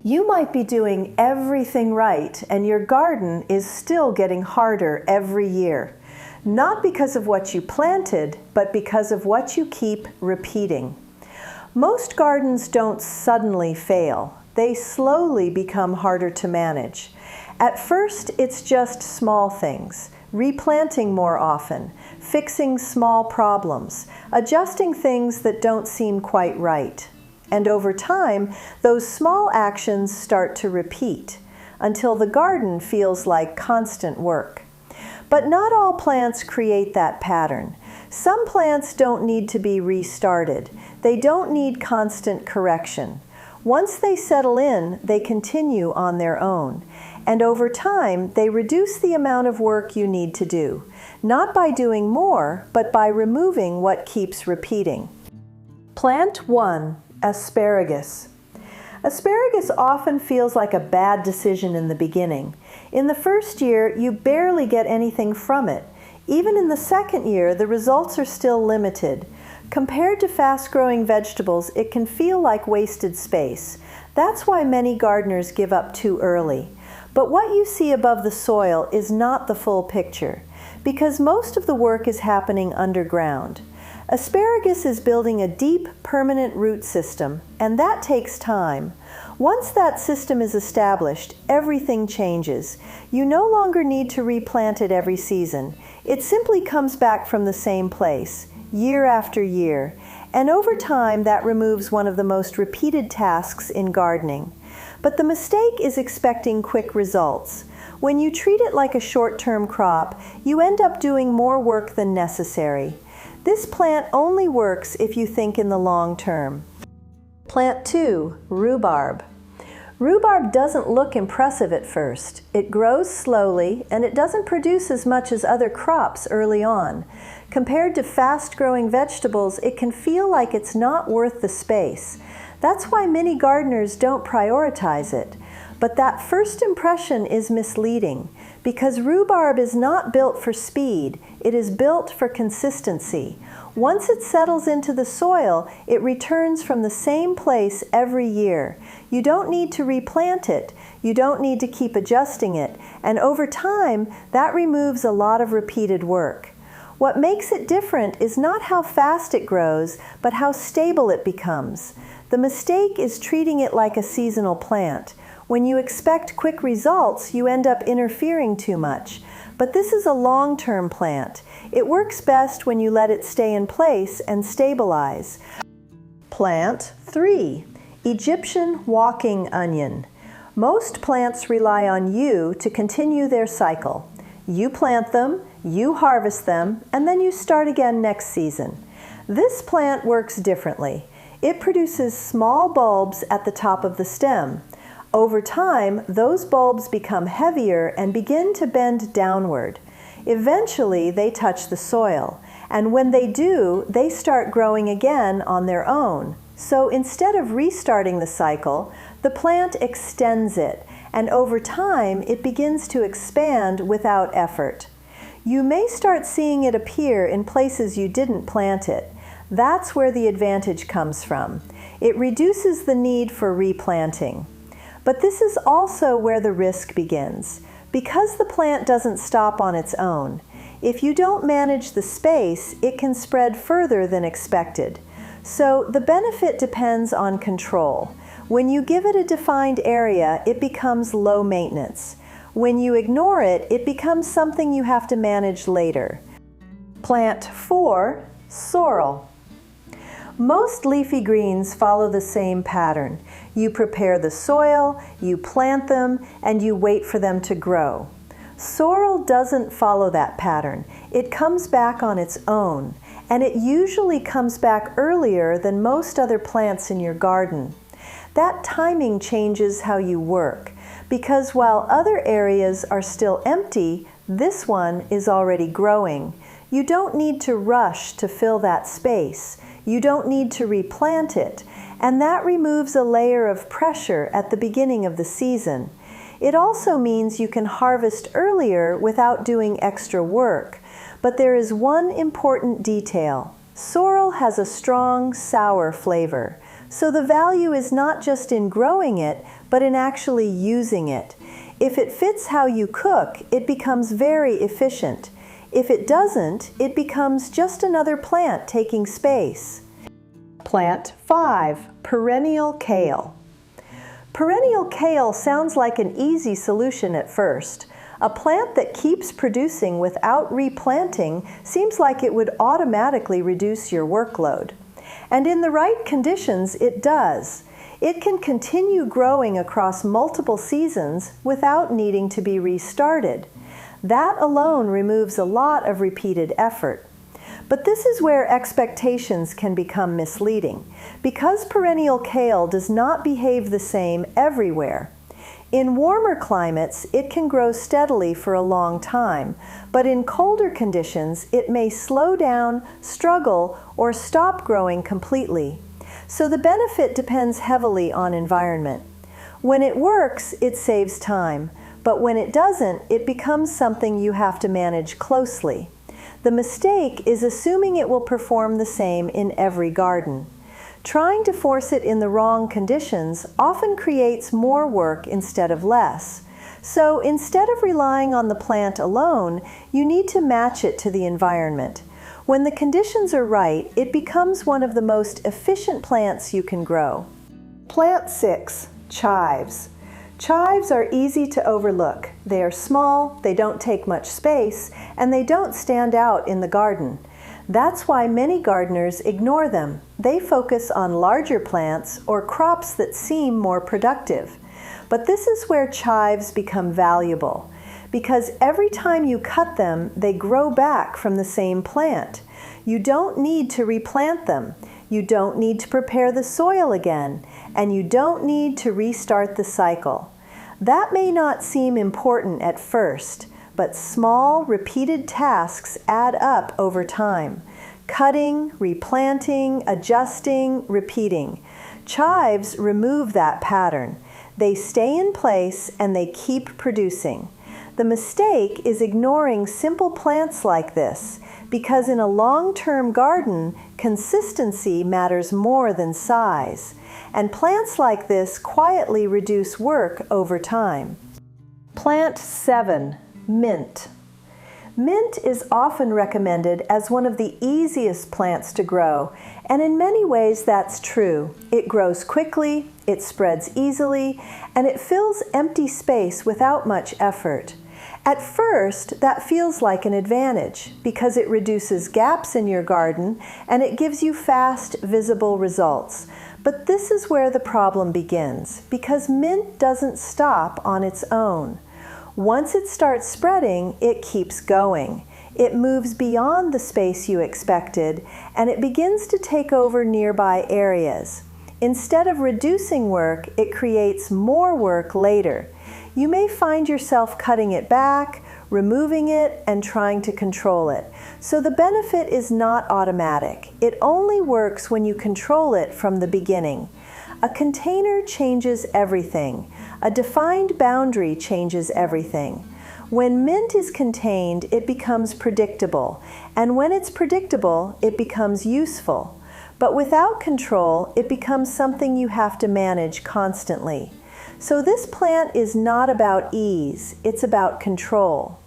You might be doing everything right, and your garden is still getting harder every year. Not because of what you planted, but because of what you keep repeating. Most gardens don't suddenly fail. They slowly become harder to manage. At first, it's just small things. Replanting more often, fixing small problems, adjusting things that don't seem quite right. And over time, those small actions start to repeat until the garden feels like constant work. But not all plants create that pattern. Some plants don't need to be restarted. They don't need constant correction. Once they settle in, they continue on their own. And over time, they reduce the amount of work you need to do, not by doing more, but by removing what keeps repeating. Plant 1. Asparagus. Asparagus often feels like a bad decision in the beginning. In the first year, you barely get anything from it. Even in the second year, the results are still limited. Compared to fast-growing vegetables, it can feel like wasted space. That's why many gardeners give up too early. But what you see above the soil is not the full picture, because most of the work is happening underground. Asparagus is building a deep, permanent root system, and that takes time. Once that system is established, everything changes. You no longer need to replant it every season. It simply comes back from the same place, year after year. And over time, that removes one of the most repeated tasks in gardening. But the mistake is expecting quick results. When you treat it like a short-term crop, you end up doing more work than necessary. This plant only works if you think in the long term. Plant 2. Rhubarb. Rhubarb doesn't look impressive at first. It grows slowly, and it doesn't produce as much as other crops early on. Compared to fast-growing vegetables, it can feel like it's not worth the space. That's why many gardeners don't prioritize it. But that first impression is misleading, because rhubarb is not built for speed, it is built for consistency. Once it settles into the soil, it returns from the same place every year. You don't need to replant it, you don't need to keep adjusting it, and over time, that removes a lot of repeated work. What makes it different is not how fast it grows, but how stable it becomes. The mistake is treating it like a seasonal plant. When you expect quick results, you end up interfering too much. But this is a long-term plant. It works best when you let it stay in place and stabilize. Plant 3. Egyptian walking onion. Most plants rely on you to continue their cycle. You plant them, you harvest them, and then you start again next season. This plant works differently. It produces small bulbs at the top of the stem. Over time, those bulbs become heavier and begin to bend downward. Eventually, they touch the soil, and when they do, they start growing again on their own. So instead of restarting the cycle, the plant extends it, and over time, it begins to expand without effort. You may start seeing it appear in places you didn't plant it. That's where the advantage comes from. It reduces the need for replanting. But this is also where the risk begins. Because the plant doesn't stop on its own, if you don't manage the space, it can spread further than expected. So the benefit depends on control. When you give it a defined area, it becomes low maintenance. When you ignore it, it becomes something you have to manage later. Plant 4. Sorrel. Most leafy greens follow the same pattern. You prepare the soil, you plant them, and you wait for them to grow. Sorrel doesn't follow that pattern. It comes back on its own, and it usually comes back earlier than most other plants in your garden. That timing changes how you work, because while other areas are still empty, this one is already growing. You don't need to rush to fill that space. You don't need to replant it, and that removes a layer of pressure at the beginning of the season. It also means you can harvest earlier without doing extra work. But there is one important detail. Sorrel has a strong, sour flavor. So the value is not just in growing it, but in actually using it. If it fits how you cook, it becomes very efficient. If it doesn't, it becomes just another plant taking space. Plant 5, perennial kale. Perennial kale sounds like an easy solution at first. A plant that keeps producing without replanting seems like it would automatically reduce your workload. And in the right conditions, it does. It can continue growing across multiple seasons without needing to be restarted. That alone removes a lot of repeated effort. But this is where expectations can become misleading, because perennial kale does not behave the same everywhere. In warmer climates, it can grow steadily for a long time, but in colder conditions, it may slow down, struggle, or stop growing completely. So the benefit depends heavily on environment. When it works, it saves time, but when it doesn't, it becomes something you have to manage closely. The mistake is assuming it will perform the same in every garden. Trying to force it in the wrong conditions often creates more work instead of less. So instead of relying on the plant alone, you need to match it to the environment. When the conditions are right, it becomes one of the most efficient plants you can grow. Plant 6, chives. Chives are easy to overlook. They are small, they don't take much space, and they don't stand out in the garden. That's why many gardeners ignore them. They focus on larger plants or crops that seem more productive. But this is where chives become valuable, because every time you cut them, they grow back from the same plant. You don't need to replant them. You don't need to prepare the soil again, and you don't need to restart the cycle. That may not seem important at first, but small, repeated tasks add up over time. Cutting, replanting, adjusting, repeating. Chives remove that pattern. They stay in place and they keep producing. The mistake is ignoring simple plants like this, because in a long-term garden, consistency matters more than size. And plants like this quietly reduce work over time. Plant 7, mint. Mint is often recommended as one of the easiest plants to grow, and in many ways that's true. It grows quickly, it spreads easily, and it fills empty space without much effort. At first, that feels like an advantage because it reduces gaps in your garden and it gives you fast, visible results. But this is where the problem begins, because mint doesn't stop on its own. Once it starts spreading, it keeps going. It moves beyond the space you expected, and it begins to take over nearby areas. Instead of reducing work, it creates more work later. You may find yourself cutting it back, removing it, and trying to control it. So the benefit is not automatic. It only works when you control it from the beginning. A container changes everything. A defined boundary changes everything. When mint is contained, it becomes predictable. And when it's predictable, it becomes useful. But without control, it becomes something you have to manage constantly. So this plant is not about ease, it's about control.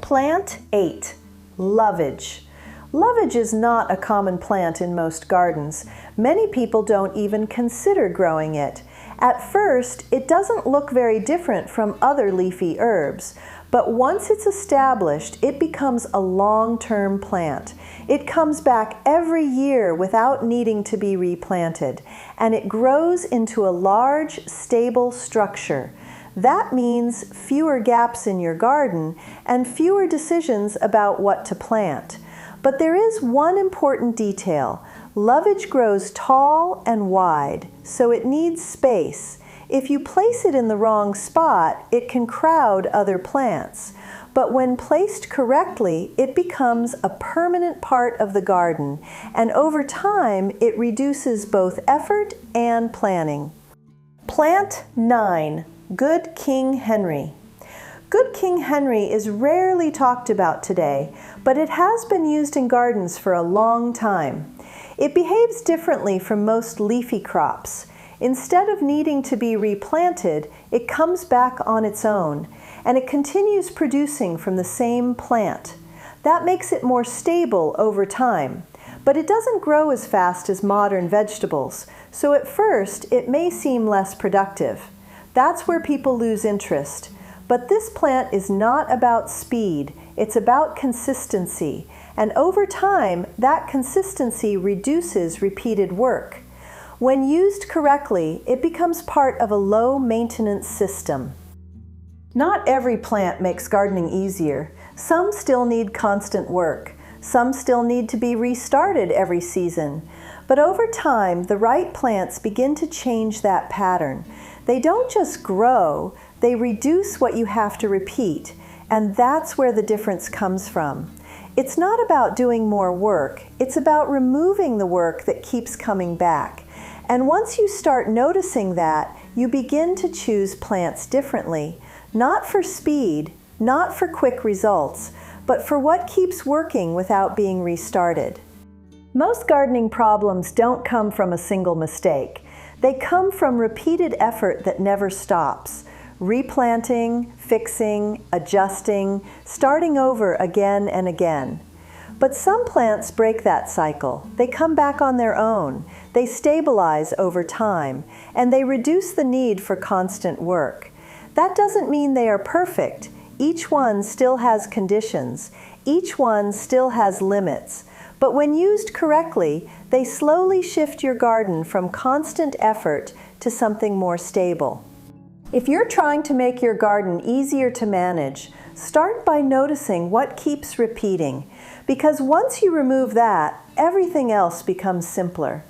Plant 8, lovage. Lovage is not a common plant in most gardens. Many people don't even consider growing it. At first, it doesn't look very different from other leafy herbs, but once it's established, it becomes a long-term plant. It comes back every year without needing to be replanted, and it grows into a large, stable structure. That means fewer gaps in your garden and fewer decisions about what to plant. But there is one important detail. Lovage grows tall and wide, so it needs space. If you place it in the wrong spot, it can crowd other plants. But when placed correctly, it becomes a permanent part of the garden, and over time, it reduces both effort and planning. Plant 9, Good King Henry. Good King Henry is rarely talked about today, but it has been used in gardens for a long time. It behaves differently from most leafy crops. Instead of needing to be replanted, it comes back on its own, and it continues producing from the same plant. That makes it more stable over time, but it doesn't grow as fast as modern vegetables, so at first it may seem less productive. That's where people lose interest. But this plant is not about speed, it's about consistency, and over time, that consistency reduces repeated work. When used correctly, it becomes part of a low-maintenance system. Not every plant makes gardening easier. Some still need constant work. Some still need to be restarted every season. But over time, the right plants begin to change that pattern. They don't just grow, they reduce what you have to repeat, and that's where the difference comes from. It's not about doing more work, it's about removing the work that keeps coming back. And once you start noticing that, you begin to choose plants differently, not for speed, not for quick results, but for what keeps working without being restarted. Most gardening problems don't come from a single mistake. They come from repeated effort that never stops. Replanting, fixing, adjusting, starting over again and again. But some plants break that cycle. They come back on their own. They stabilize over time, and they reduce the need for constant work. That doesn't mean they are perfect. Each one still has conditions. Each one still has limits. But when used correctly, they slowly shift your garden from constant effort to something more stable. If you're trying to make your garden easier to manage, start by noticing what keeps repeating, because once you remove that, everything else becomes simpler.